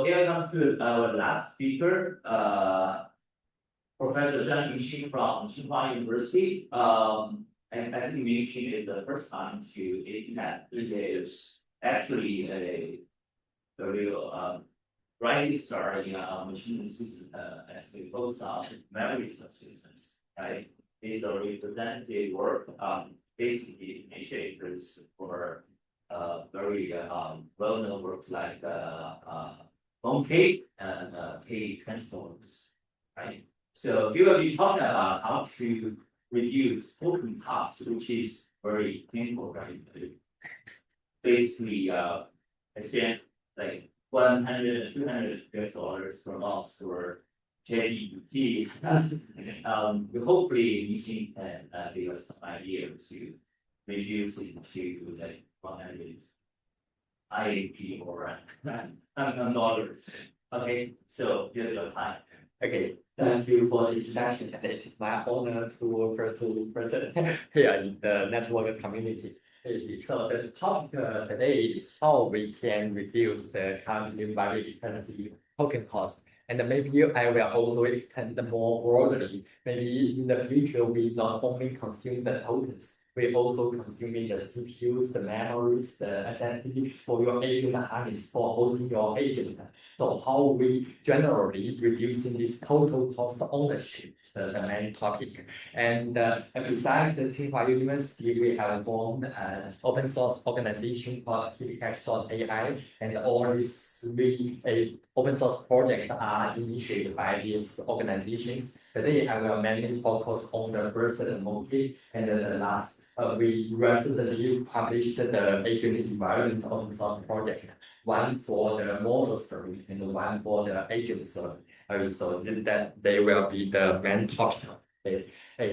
welcome to our last speaker, Professor Mingxing Zhang from Tsinghua University. And I think Mingxing is the first time to APNet'26. It is actually a real rising star in machine system as we focus on memory subsystems. Right? It's a representative work, basically initiators for very well-known works like Mooncake and KTransformers, right? So we will be talking about how to reduce token costs, which is very painful, right? Basically, I spent like $100 to $200 per month for ChatGPT. Hopefully, Mingxing can give us some idea to reduce it to like 100 IAP or $100. Okay, so here's your time. Okay, thank you for the introduction. It is my honor to present here in the network community. So the topic today is how we can reduce the currently very expensive token cost. And maybe I will also extend more broadly. Maybe in the future, we not only consume the tokens, we also consuming the CPUs, the memories, the SSD for your agent harness for hosting your agent. So how we generally reducing this total cost ownership, the main topic. And besides the Tsinghua University, we have formed an open source organization called KVCache.ai, and all these three open source projects are initiated by these organizations. Today, I will mainly focus on the first, the Mooncake, and the last. We recently published the agent environment open source project, one for the model service and one for the agent service. So that they will be the main topic.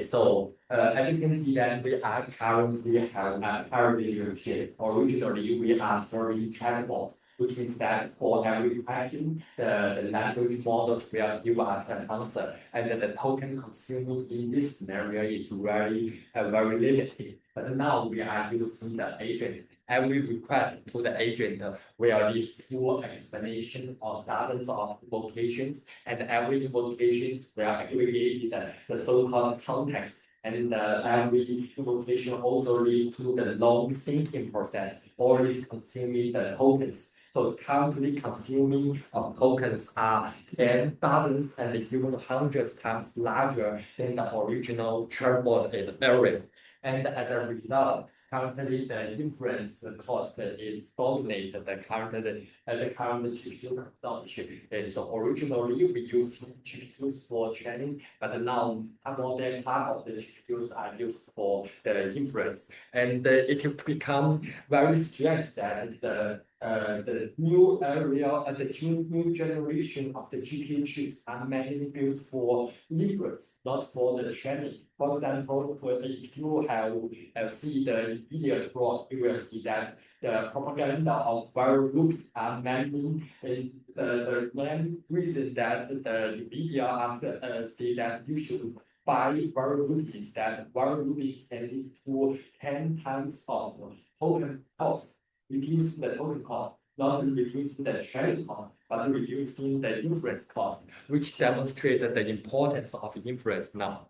So as you can see that we are currently have a paradigm shift. Originally, we are serving chatbot, which means that for every question, the language models will give us an answer, and the token consumed in this scenario is very limited. But now we are using the agent. Every request to the agent will be full explanation of dozens of invocations, and every invocations will aggregate the so-called context. And every invocation also leads to the long thinking process, always consuming the tokens. So currently consuming of tokens are 10 dozens and even hundreds times larger than the original chatbot area. And as a result, currently the inference cost is dominated the current GPU consumption. And so originally we used GPUs for training, but now more than half of the GPUs are used for the inference. And it has become very strange that the new area and the new generation of the GPU chips are mainly built for inference, not for the training. For example, if you have see the NVIDIA plot, you will see that the propaganda of while looping are mainly the main reason that the NVIDIA say that you should buy while looping is that while looping can lead to 10 times of token cost. Reduce the token cost, not reducing the training cost, but reducing the inference cost, which demonstrated the importance of inference now.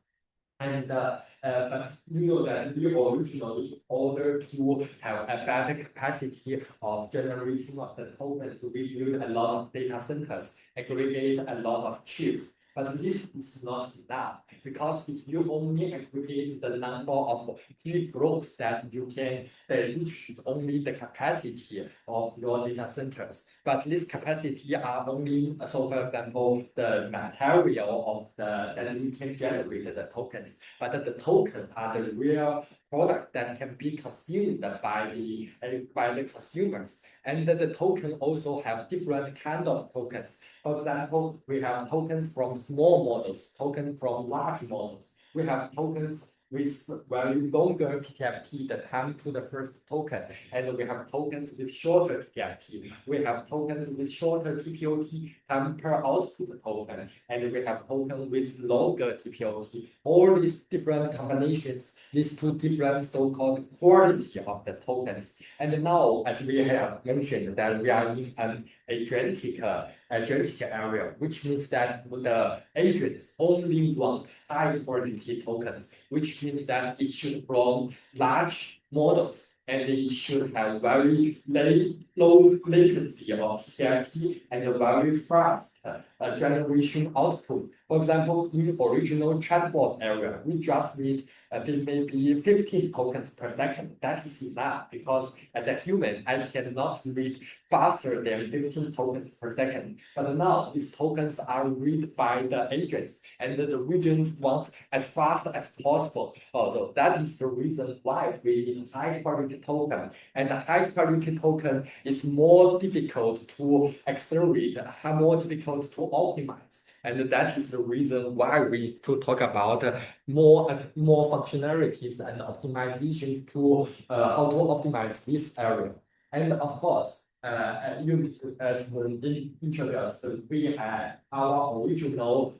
And but you know that we originally ordered to have a better capacity of generating of the tokens. We build a lot of data centers, aggregate a lot of chips. But this is not enough, because if you only aggregate the number of key flows that you can reach is only the capacity of your data centers. But this capacity are only, so for example, the material of that you can generate the tokens. But the tokens are the real product that can be consumed by the consumers. And the token also have different kind of tokens. For example, we have tokens from small models, tokens from large models. We have tokens with very longer TTFT, the time to the first token, and we have tokens with shorter TTFT. We have tokens with shorter TPOT, time per output token, and we have tokens with longer TPOT. All these different combinations leads to different so-called quality of the tokens. And now, as we have mentioned, that we are in an agentic agentic area, which means that the agents only want high quality tokens, which means that it should from large models and it should have very low latency of TIP and a very fast generation output. For example, in the original chatbot area, we just need maybe 15 tokens per second. That is enough because as a human, I cannot read faster than 15 tokens per second. But now these tokens are read by the agents and the regions want as fast as possible. Also, that is the reason why we need high quality token. And the high quality token is more difficult to accelerate, more difficult to optimize. And that is the reason why we need to talk about more functionalities and optimizations to how to optimize this area. And of course, as introduced, we have our original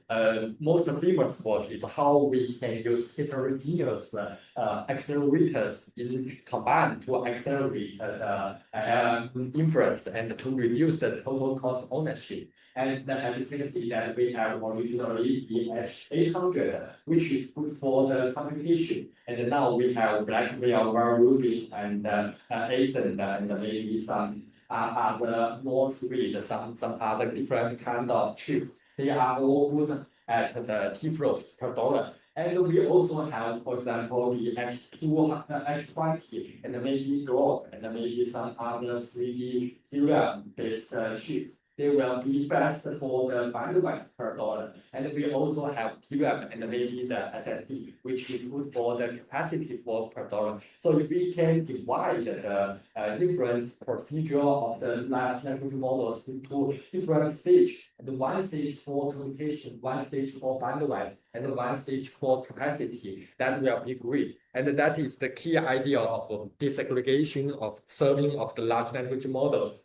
most famous work is how we can use heterogeneous accelerators in combine to accelerate the inference and to reduce the total cost of ownership. And as you can see that we have originally the H800, which is good for the computation. And now we have Blackwell, Ruby, and ASIN, and maybe some other more speed, some other different kind of chips. They are all good at the T-flows per dollar. And we also have, for example, the H2, H20, and maybe Grok, and maybe some other 3D DRAM-based chips. They will be best for the bandwidth per dollar. And we also have DRAM and maybe the SSD, which is good for the capacity for per dollar. So if we can divide the inference procedure of the large language models into different stages, and one stage for communication, one stage for bandwidth, and one stage for capacity, that will be great. And that is the key idea of disaggregation of serving of the large language models.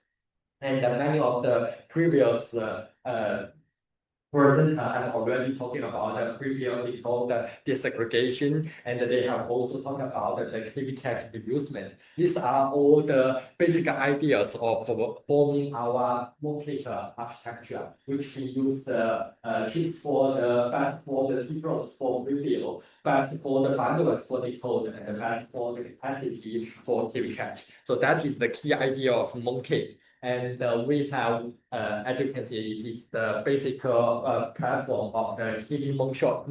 And many of the previous person have already talking about the previously called disaggregation, and they have also talked about the KVCache reusement. These are all the basic ideas of forming our Mooncake architecture, which we use the chips for the best for the T-flows for reveal, best for the bandwidth for the code, and best for the capacity for KVCache. So that is the key idea of Mooncake. And we have, as you can see, it is the basic platform of the Kimi Moonshot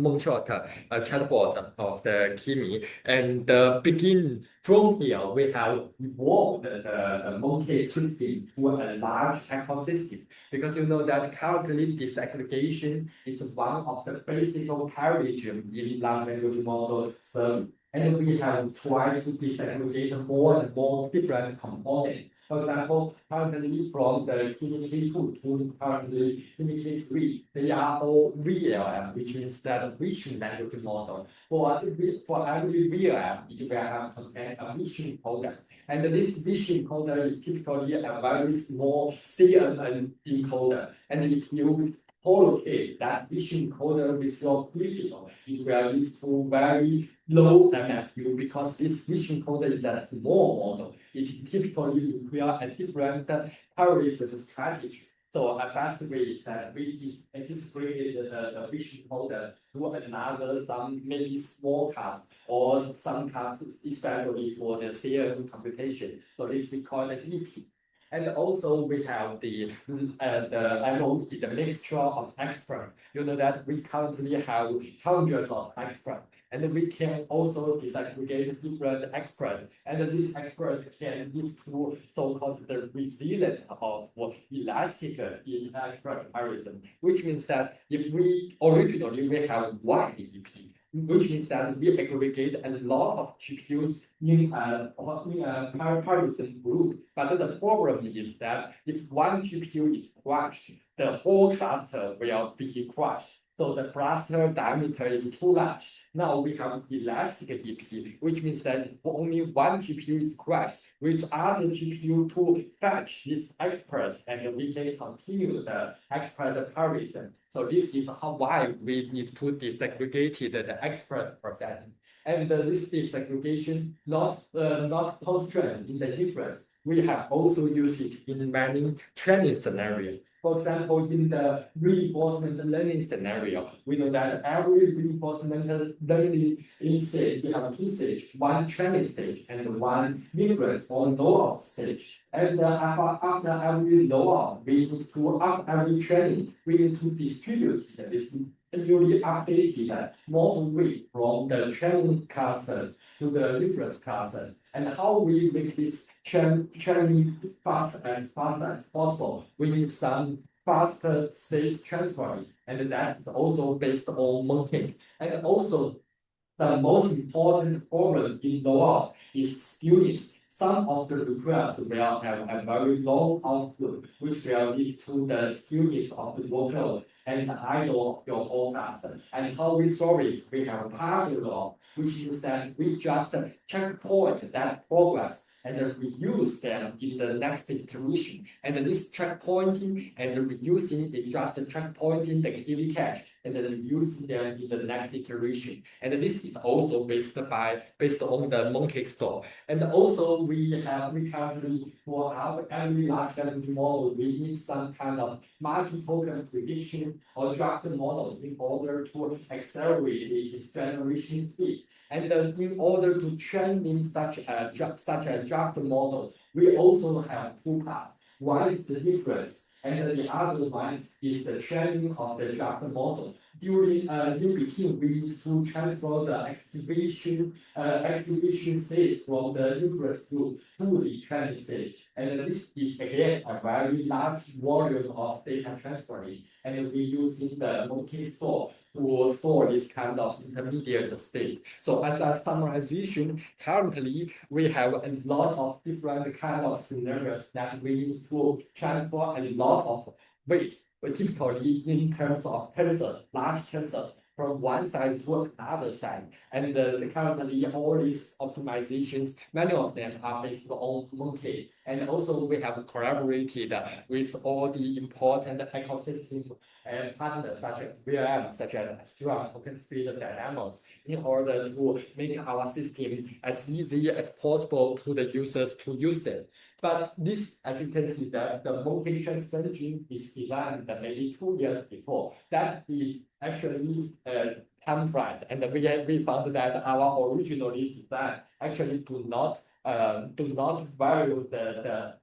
chatbot of the Kimi. And begin from here, we have evolved the Mooncake system to a large ecosystem. Because you know that currently disaggregation is one of the basic paradigms in large language model serving. And we have tried to disaggregate more and more different components. For example, currently from the K2 to currently K3, they are all VLM, which means that vision language model. For every VLM, it will have a vision encoder. And this vision encoder is typically a very small CNN encoder. And if you collocate that vision encoder with your prefill, it will lead to very low MFU because this vision encoder is a small model. It typically requires a different algorithm strategy. So a best way is that we disaggregated the vision encoder to another some maybe small task or some tasks especially for the CNN computation. So this we call it EP. And also we have the MOE, the mixture of experts. You know that we currently have hundreds of experts. And we can also disaggregate different experts. And this expert can lead to so-called the resilience of elastic in expert algorithm, which means that if we originally we have one EP, which means that we aggregate a lot of GPUs in a parallelism group. But the problem is that if one GPU is crushed, the whole cluster will be crushed. So the cluster diameter is too large. Now we have elastic EP, which means that if only one GPU is crushed, with other GPU to fetch this expert, and we can continue the expert parallelism. So this is why we need to disaggregate the expert processing. And this disaggregation not constrained in the inference. We have also used it in many training scenarios. For example, in the reinforcement learning scenario, we know that every reinforcement learning in stage, we have two stages, one training stage and one inference or load stage. And after every load, after every training, we need to distribute this newly updated model weight from the training clusters to the inference clusters. And how we make this training fast as possible. We need some faster state transferring, and that's also based on Mooncake. And also, the most important problem in the world is units. Some of the requests will have a very long output, which will lead to the units of the workload and the idle of your whole cluster. And how we solve it, we have partial law, which means that we just checkpoint that progress and reuse them in the next iteration. And this checkpointing and reusing is just checkpointing the KVCache and then reusing them in the next iteration. And this is also based on the Mooncake store. And also we currently for our every large language model, we need some kind of multi-token prediction or draft model in order to accelerate its generation speed. And in order to train in such a draft model, we also have two paths. One is the inference, and the other one is the training of the draft model. During in between, we need to transfer the activation stage from the inference group to the training stage. And this is again a very large volume of data transferring, and we using the Mooncake store to store this kind of intermediate state. So as a summarization, currently we have a lot of different kind of scenarios that we need to transfer a lot of weights, but typically in terms of tensor, large tensor, from one side to another side. And currently all these optimizations, many of them are based on Mooncake. And also we have collaborated with all the important ecosystem partners such as VLM, such as Acedemic, Token Speed Dynamos, in order to make our system as easy as possible to the users to use them. But this, as you can see, that the Mooncake engine is designed maybe 2 years before. That is actually time flies, and we found that our originally design actually do not value the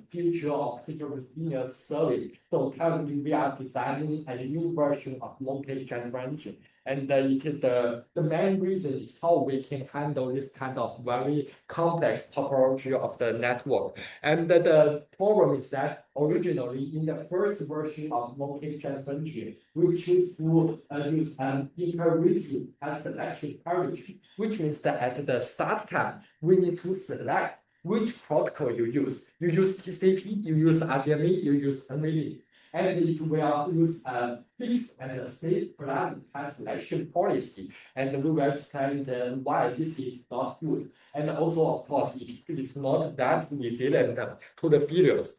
future of heterogeneous service. So currently we are designing a new version of Mooncake engine. And the main reason is how we can handle this kind of very complex topology of the network. And the problem is that originally in the first version of Mooncake engine, we choose to use an imperative as selection parameter, which means that at the start time, we need to select which protocol you use. You use TCP, you use RDMA, you use NVLink. And it will use a fixed and state plan selection policy. And we will explain why this is not good. And also, of course, it is not that resilient to the failures.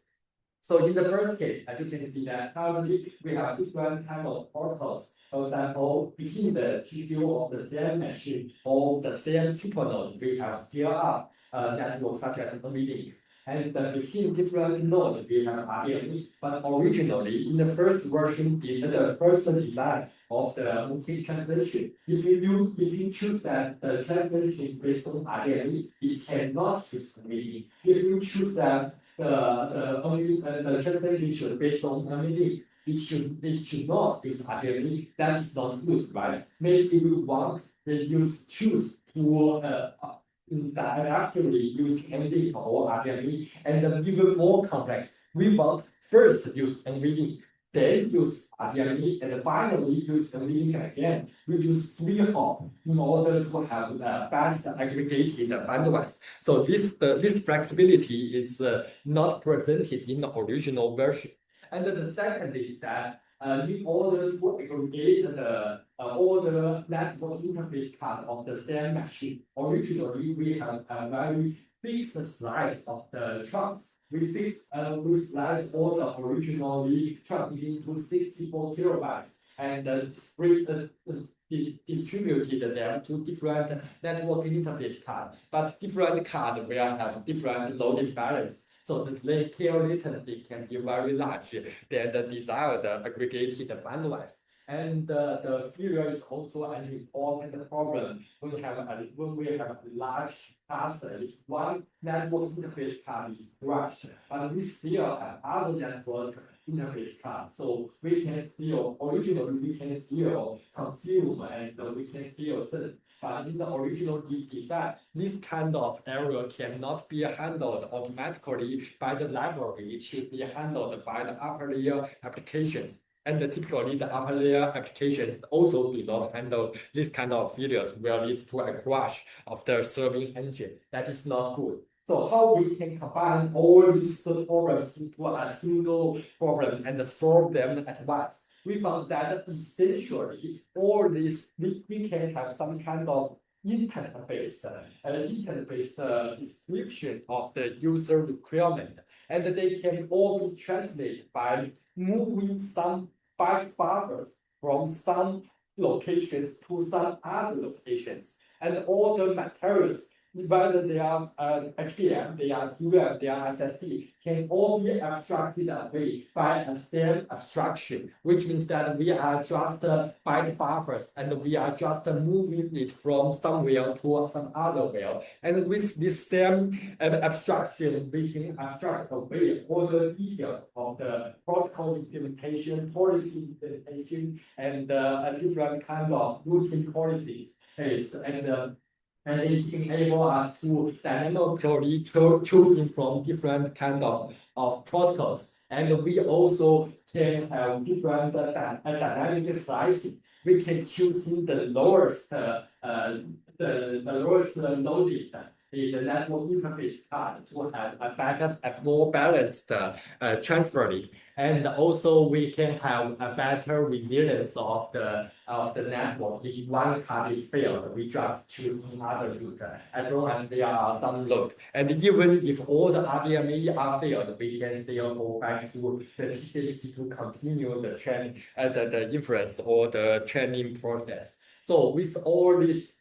So in the first case, as you can see that currently we have different kind of protocols. For example, between the GPU of the same machine or the same supernode, we have scale-up network such as NVLink. And between different nodes, we have RDMA. But originally, in the first version, in the first design of the Mooncake translation, if you choose that the translation based on RDMA, it cannot use NVLink. If you choose that the translation based on NVLink, it should not use RDMA. That is not good, right? Maybe we want to choose to directly use NVLink or RDMA, and even more complex. We want first use NVLink, then use RDMA, and finally use NVLink again. We use 3 hop in order to have the best aggregated bandwidth. So this flexibility is not presented in the original version. And the second is that in order to aggregate all the network interface card of the same machine, originally we have a very fixed size of the trunks. We slice all the originally trunk into 64 kilobytes and distributed them to different network interface cards. But different cards will have different loading balance. So the tail latency can be very large than the desired aggregated bandwidth. And the failure is also an important problem when we have a large cluster. If one network interface card is crushed, but we still have other network interface cards, so we can still consume and we can still send. But in the original design, this kind of error cannot be handled automatically by the library. It should be handled by the upper layer applications. And typically, the upper layer applications also do not handle this kind of failures, will lead to a crash of the serving engine. That is not good. So how we can combine all these problems into a single problem and solve them at once? We found that essentially all these we can have some kind of intent-based description of the user requirement, and they can all be translated by moving some byte buffers from some locations to some other locations, and all the materials, whether they are HBM, they are DRAM, they are SSD, can all be abstracted away by a same abstraction, which means that we are just byte buffers and we are just moving it from somewhere to some other where. And with this same abstraction, we can abstract away all the details of the protocol implementation, policy implementation, and different kind of routine policies. And it enables us to dynamically choosing from different kind of protocols. And we also can have different dynamic slicing. We can choose in the lowest loaded the network interface card to have a better, more balanced transferring. And also we can have a better resilience of the network. If one card is failed, we just choose another route as long as there are some load. And even if all the RDMA are failed, we can still go back to the TCP to continue the the inference or the training process. So with all this,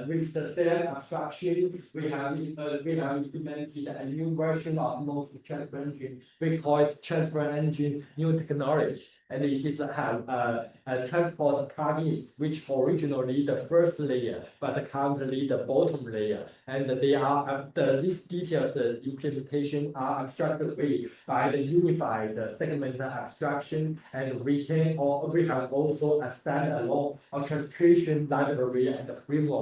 with the same abstraction, we have implemented a new version of Mooncake transfer engine. We call it transfer engine new technology, and it is have a transport plugins, which originally the first layer, but currently the bottom layer, and they are these detailed implementation are abstracted away by the unified segment abstraction, and we have also a standalone orchestration library and framework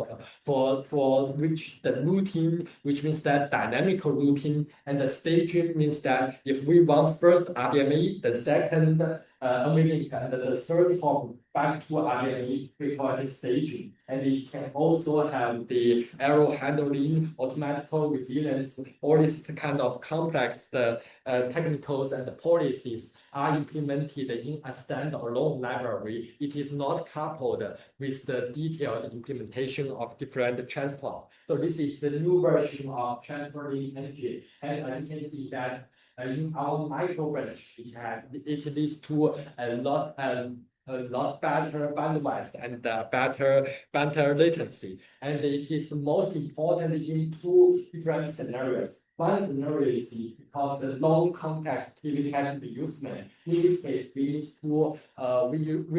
for which the routing, which means that dynamic routing, and the staging means that if we want first RDMA, the second unlink, and the third hop back to RDMA, we call it staging. And it can also have the error handling, automatic resilience, all these kind of complex technicals and policies are implemented in a standalone library. It is not coupled with the detailed implementation of different transport. So this is the new version of transferring engine. And as you can see that in our micro branch, it leads to a lot better bandwidth and better latency. And it is most important in two different scenarios. One scenario is because the long complex KVCache reusement. In this case, we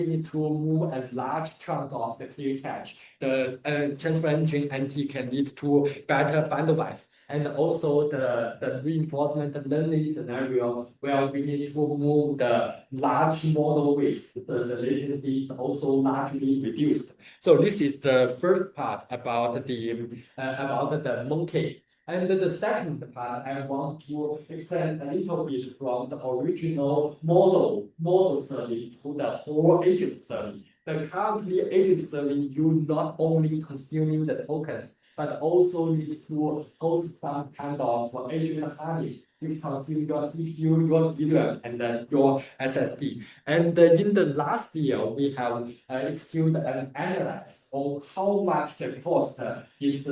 need to move a large chunk of the KVCache. The transfer engine NT can lead to better bandwidth. And also the reinforcement learning scenario where we need to move the large model width, the latency is also largely reduced. So this is the first part about the Mooncake. And the second part, I want to extend a little bit from the original model serving to the whole agent serving. The currently agent serving, you not only consuming the tokens, but also need to host some kind of agent harness which consume your CPU, your DRAM, and then your SSD. And in the last year, we have executed an analysis on how much the cost is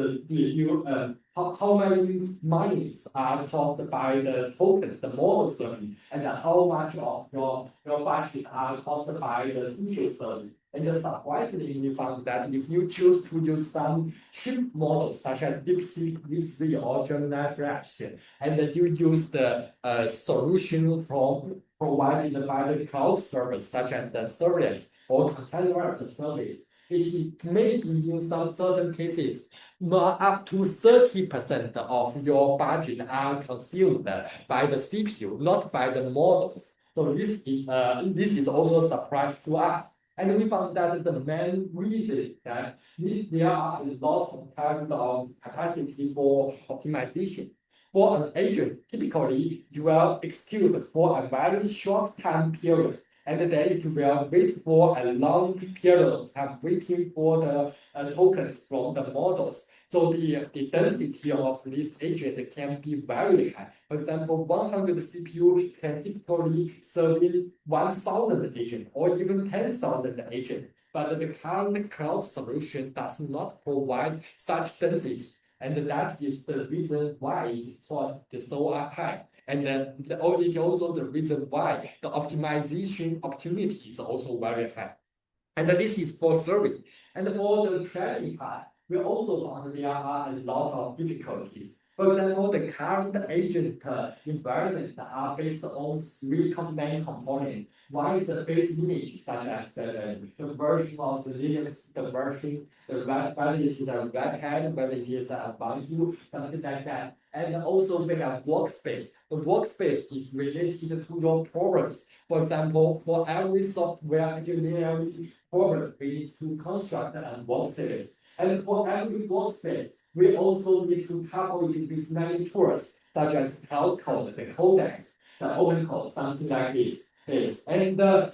how many monies are cost by the tokens, the model serving, and how much of your budget are cost by the CPU serving. And surprisingly, we found that if you choose to use some cheap models such as DeepSeek V3 or Gemini Flash, and you use the solution from provided by the cloud service such as the serverless or containerized service, it may be in some certain cases up to 30% of your budget are consumed by the CPU, not by the models. So this is also a surprise to us. And we found that the main reason that there are a lot of kind of capacity for optimization. For an agent, typically you will execute for a very short time period, and then it will wait for a long period of time waiting for the tokens from the models. So the density of this agent can be very high. For example, 100 CPU can typically serve 1,000 agents or even 10,000 agents. But the current cloud solution does not provide such density. And that is the reason why its cost is so high. And it also the reason why the optimization opportunity is also very high. And this is for serving. And for the training part, we also found there are a lot of difficulties. For example, the current agent environments are based on three main components. One is the base image, such as the version of the Linux, whether it is a webhead, whether it is a Ubuntu, something like that. And also we have workspace. The workspace is related to your problems. For example, for every software engineering problem, we need to construct a workspace. And for every workspace, we also need to couple it with many tools, such as Cloud Code, the Codex, the Open Code, something like this. And the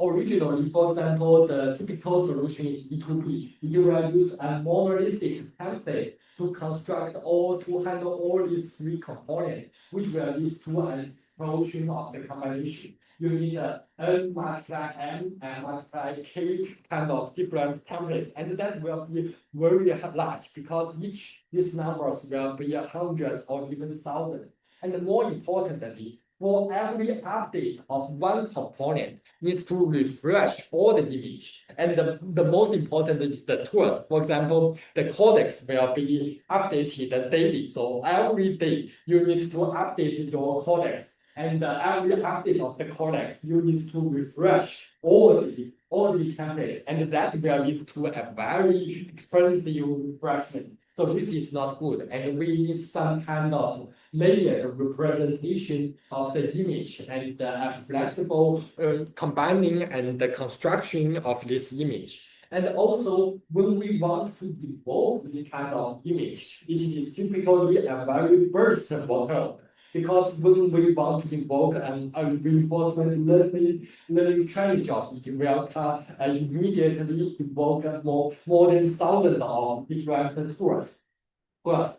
originally, for example, the typical solution is E2P. You will use a monolithic template to handle all these three components, which will lead to an explosion of the combination. You need a N multiply M and multiply K kind of different templates, and that will be very large because these numbers will be hundreds or even thousands. And more importantly, for every update of one component, needs to refresh all the image. And the most important is the tools. For example, the codex will be updated daily. So every day you need to update your codex. And every update of the codex, you need to refresh all the templates, and that will lead to a very expensive refreshment. So this is not good, and we need some kind of layered representation of the image and a flexible combining and the construction of this image. And also, when we want to evolve this kind of image, it is typically a very burst workload. Because when we want to invoke a reinforcement learning training job, it will immediately invoke more than thousands of different tools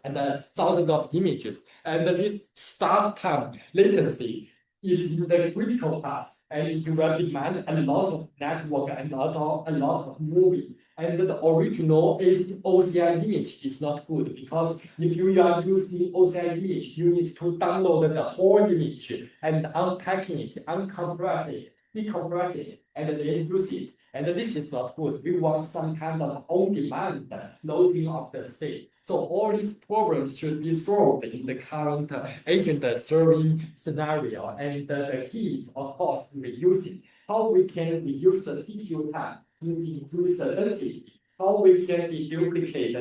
and thousands of images. And this start time latency is in the critical path, and it will demand a lot of network and a lot of moving. And the original OCI image is not good because if you are using OCI image, you need to download the whole image and unpacking it, uncompress it, decompress it, and then use it. And this is not good. We want some kind of on-demand loading of the state. So all these problems should be solved in the current agent serving scenario. And the key is, of course, reducing. How we can reduce the CPU time to increase the density, how we can deduplicate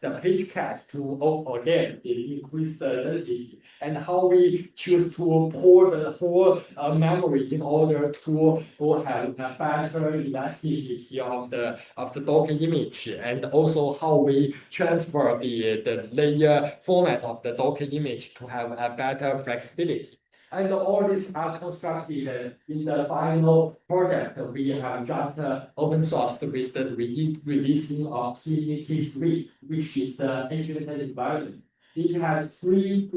the page cache to again increase the density, and how we choose to pour the whole memory in order to have a better elasticity of the Docker image, and also how we transfer the layer format of the Docker image to have a better flexibility. And all these are constructed in the final project we have just open sourced with the releasing of T3, which is the agent environment. It has three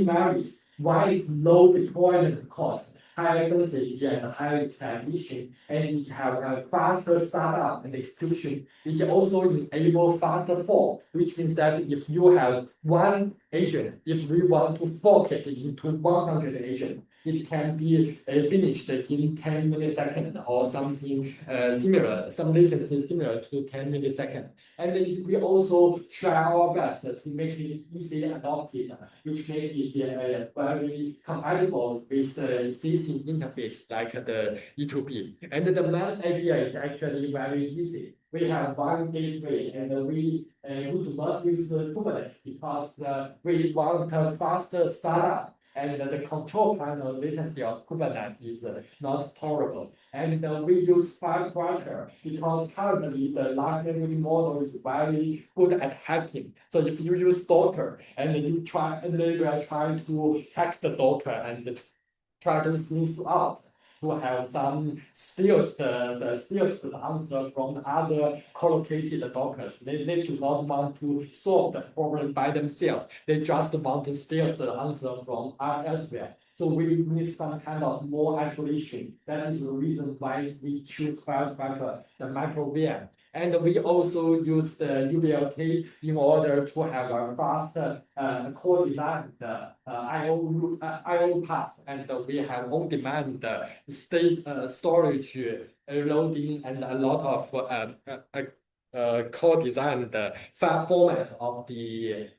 merits. One is low deployment cost. high density and high utilization, and it have a faster startup and execution. It also enable faster fork, which means that if you have one agent, if we want to fork it into 100 agents, it can be finished in 10 milliseconds or something similar, some latency similar to 10 milliseconds. And we also try our best to make it easily adopted, which makes it very compatible with the existing interface like the E2B. And the main idea is actually very easy. We have one gateway, and we do not use Kubernetes because we want a faster startup. And the control panel latency of Kubernetes is not tolerable. And we use Firecracker because currently the large language model is very good at hacking. So if you use Docker and you try, and they will try to hack the Docker and try to smooth out to have some steals the answer from other collocated Dockers. They do not want to solve the problem by themselves. They just want to steal the answer from elsewhere. So we need some kind of more isolation. That is the reason why we choose Firecracker, the micro VM. And we also use the UBLK in order to have a faster co-designed IO path, and we have on-demand state storage loading and a lot of co-designed format of the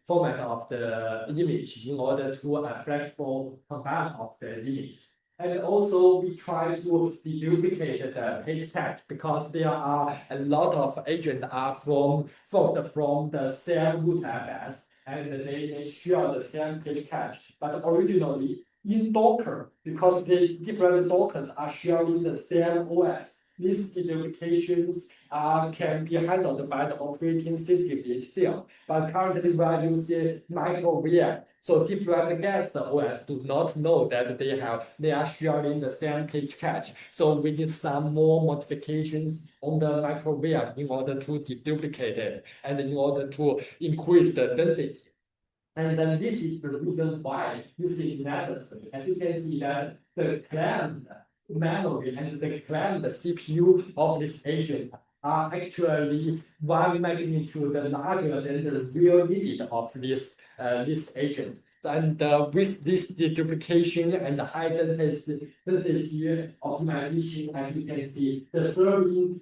image in order to a flexible combine of the image. And also we try to deduplicate the page cache because there are a lot of agents are from the same root address and they share the same page cache. But originally in Docker, because the different Dockers are sharing the same OS, these deduplications can be handled by the operating system itself. But currently we are using micro VM. So different guest OS do not know that they are sharing the same page cache. So we need some more modifications on the micro VM in order to deduplicate it and in order to increase the density. And then this is the reason why this is necessary. As you can see that the claimed memory and the claimed CPU of this agent are actually one magnitude larger than the real needed of this agent. And with this deduplication and the high density optimization, as you can see, the serving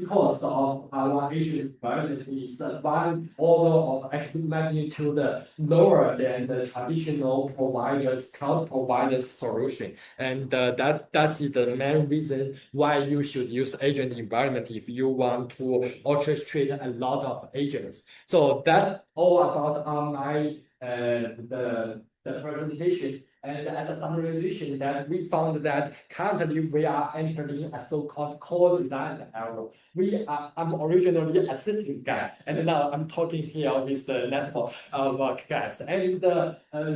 cost of our agent environment is one order of magnitude lower than the traditional cloud providers solution. And that's the main reason why you should use agent environment if you want to orchestrate a lot of agents. So that's all about my the presentation. And as a summarization, that we found that currently we are entering a so-called core design era. I'm originally a system guy, and now I'm talking here with the network guys. And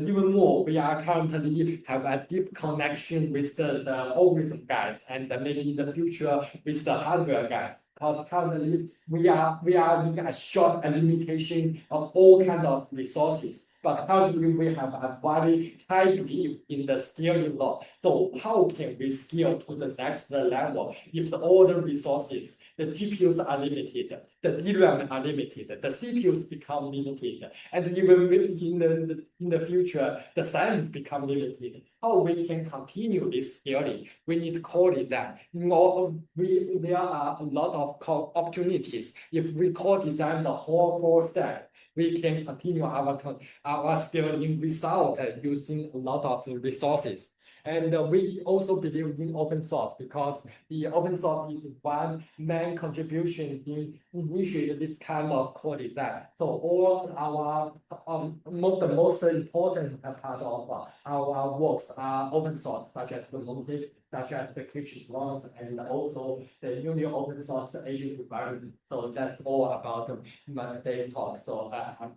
even more, we are currently have a deep connection with the algorithm guys, and maybe in the future with the hardware guys. Because currently we are in a short limitation of all kinds of resources. But currently we have a very high belief in the scaling law. So how can we scale to the next level if all the resources, the GPUs are limited, the DRAM are limited, the CPUs become limited, and even in the future, the science become limited. How we can continue this scaling? We need core design. There are a lot of opportunities. If we core design the whole full stack, we can continue our scaling without using a lot of resources. And we also believe in open source because the open source is one main contribution in initiate this kind of core design. So all our the most important part of our works are open source, such as the Mooncake, such as the KTransformers, and also the newly open source agent environment. So that's all about my today's talk. So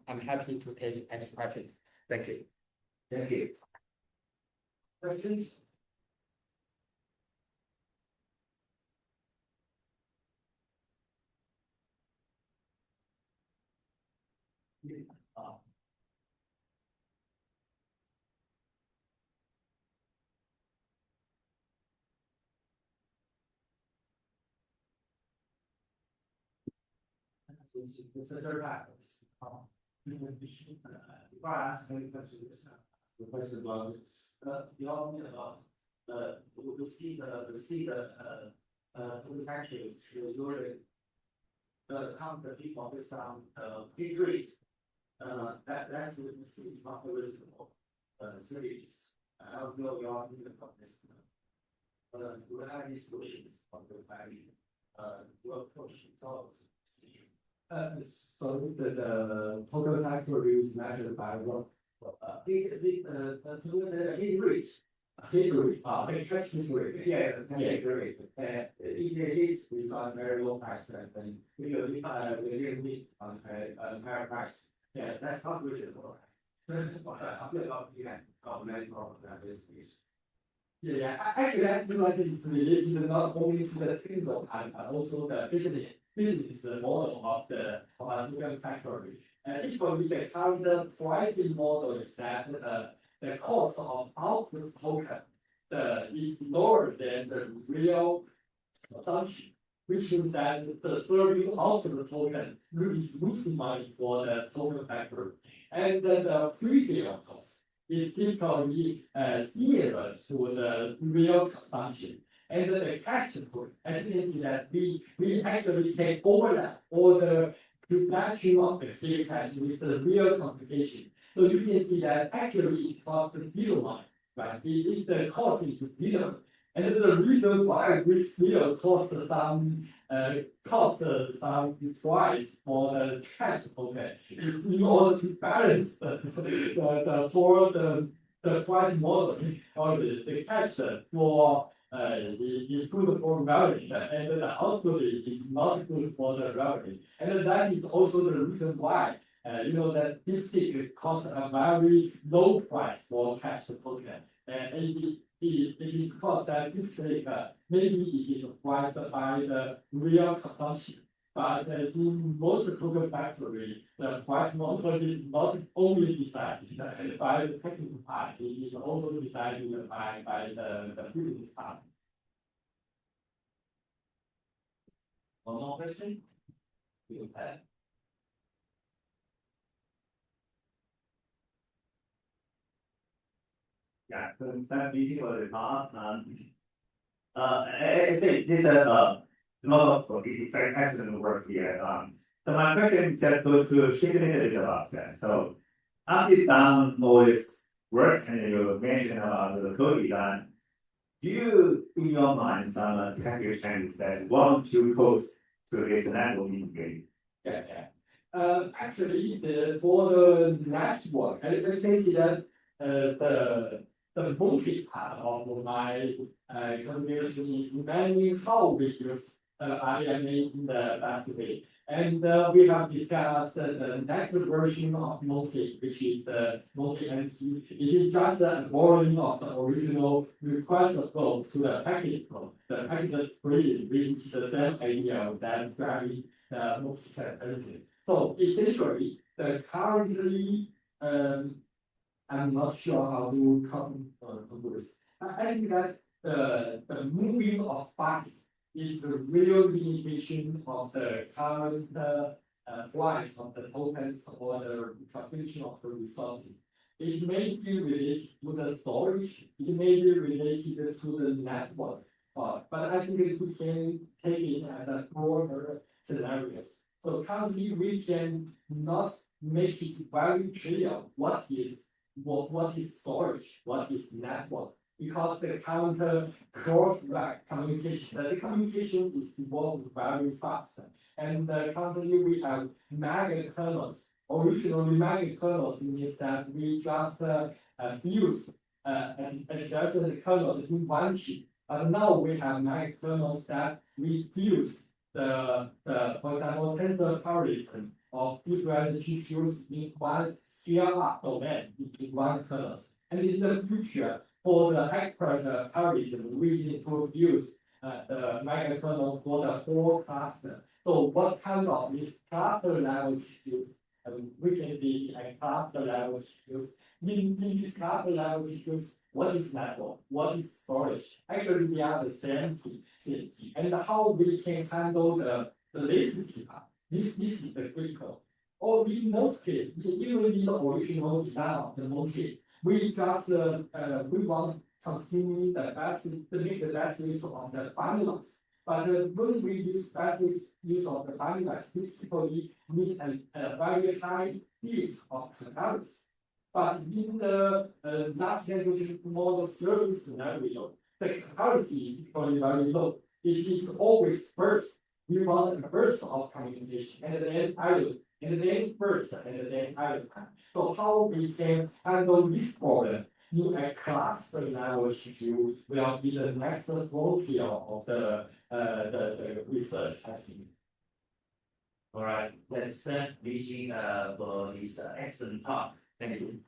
I'm happy to take any questions. Thank you. Thank you. Questions? It's a third package. Before I ask any questions, the question about you all mean about we see the packages usually count the people with some degrees. That's what we see is not the original series. I don't know you all mean about this. We have these solutions of the value. Your approach solves. So the total factor is measured by what? Hit rate. Hit rate. Hit rate. Yeah, hit rate. If it hits, we got very low price, and if you didn't hit on a higher price, yeah, that's not reasonable. Yeah, actually, that's it's related not only to the technical part, but also the business model of the token factory. And equally, the current pricing model is that the cost of output token is lower than the real consumption, which means that the serving output token is losing money for the token factory. And then the pre-sale cost is typically similar to the real consumption. And the cash input, as you can see that we actually can overlap all the production of the KVCache with the real computation. So you can see that actually it costs zero money, right? The cost is zero. And the reason why we still cost some price for the cash token is in order to balance the price model or the cash for is good for revenue, and the output is not good for the revenue. And that is also the reason why that this thing costs a very low price for cash token. And it is cost that this maybe it is priced by the real consumption. But in most token factory, the price model is not only decided by the technical part, it is also decided by the business part. One more question? You have. Yeah, so thanks easy for the talk. I say this is a lot of it's an excellent work here. So my question is just to shift a little bit about that. So after you've done all this work and you mentioned about the code design, do you in your mind some technical changes that want to post to this network integrated? Yeah. Actually, for the network, I can see that the Mooncake part of my contribution is mainly how we use IMA in the best way. And we have discussed the next version of Mooncake, which is the Mooncake MT. It is just a borrowing of the original request flow to the packet flow. The packet splitting brings the same idea that driving the Mooncake. So essentially, the currently I'm not sure how to come to this. I think that the moving of bytes is the real limitation of the current price of the tokens or the consumption of the resources. It may be related to the storage, it may be related to the network, but I think we can take it as a broader scenarios. So currently we can not make it very clear what is storage, what is network, because the current cross-rack communication, the communication is evolved very fast. And currently we have mega kernels. Originally, mega kernels means that we just fuse adjacent kernels in one chip. But now we have mega kernels that we fuse the for example, tensor parallelism of different GPUs in one scale-up domain into one kernel. And in the future, for the expert parallelism, we need to use the mega kernel for the whole cluster. So what kind of is cluster level GPUs? We can see a cluster level GPUs. In this cluster level GPUs, what is network? What is storage? Actually, they are the same thing. And how we can handle the latency part. This is the critical. Or in most cases, even in the original design of the Mooncake, we just we want consuming the best to make the best use of the binaries. But when we use best use of the binaries, we typically need a very high degree of concurrence. But in the large language model service scenario, the concurrency is typically very low. It is always burst. We want a burst of communication, and then idle, and then burst, and then idle time. So how we can handle this problem in a class language view will be the next frontier of the research, I think. All right, let's thank Mingxing for his excellent talk. Thank you.